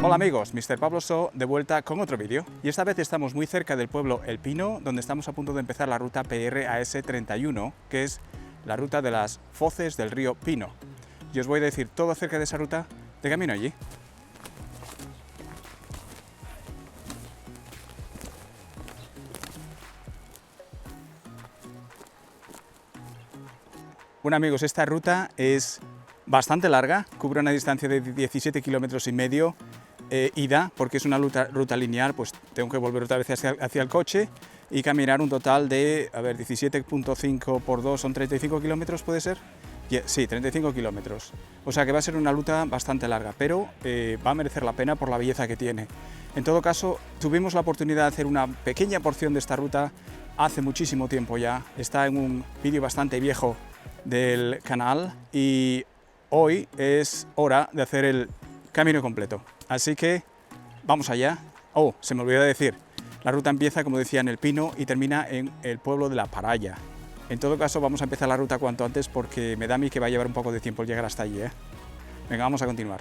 Hola amigos, Mr. Pablo So de vuelta con otro vídeo y esta vez estamos muy cerca del pueblo El Pino, donde estamos a punto de empezar la ruta PRAS31, que es la ruta de las foces del río Pino. Y os voy a decir todo acerca de esa ruta de camino allí. Bueno amigos, esta ruta es bastante larga, cubre una distancia de 17,5 kilómetros ida, porque es una ruta lineal, pues tengo que volver otra vez hacia el coche y caminar un total de, 17,5 por 2 son 35 kilómetros, ¿puede ser? Sí, 35 kilómetros. O sea que va a ser una ruta bastante larga, pero va a merecer la pena por la belleza que tiene. En todo caso, tuvimos la oportunidad de hacer una pequeña porción de esta ruta hace muchísimo tiempo ya. Está en un vídeo bastante viejo del canal y hoy es hora de hacer el camino completo. Así que vamos allá. Oh, se me olvidó decir, la ruta empieza, como decía, en El Pino y termina en el pueblo de La Paraya. En todo caso, vamos a empezar la ruta cuanto antes porque me da a mí que va a llevar un poco de tiempo llegar hasta allí, ¿eh? Venga, vamos a continuar.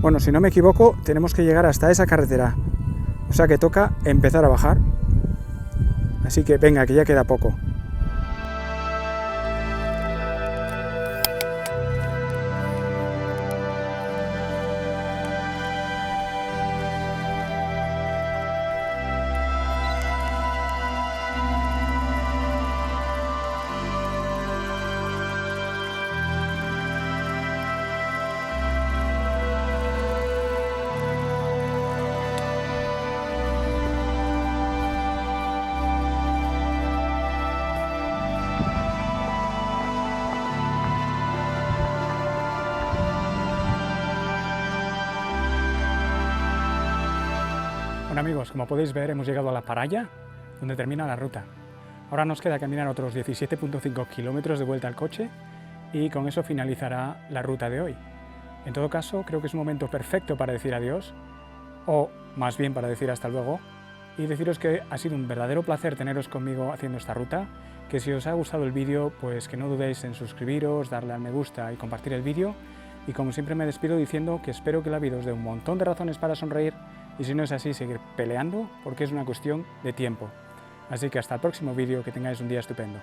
Bueno, si no me equivoco, tenemos que llegar hasta esa carretera, o sea que toca empezar a bajar, así que venga, que ya queda poco. Bueno amigos, como podéis ver hemos llegado a la Paraya, donde termina la ruta. Ahora nos queda caminar otros 17,5 kilómetros de vuelta al coche y con eso finalizará la ruta de hoy. En todo caso, creo que es un momento perfecto para decir adiós, o más bien para decir hasta luego, y deciros que ha sido un verdadero placer teneros conmigo haciendo esta ruta, que si os ha gustado el vídeo, pues que no dudéis en suscribiros, darle al me gusta y compartir el vídeo, y como siempre me despido diciendo que espero que la vida os dé un montón de razones para sonreír, y si no es así, seguir peleando, porque es una cuestión de tiempo. Así que hasta el próximo vídeo, que tengáis un día estupendo.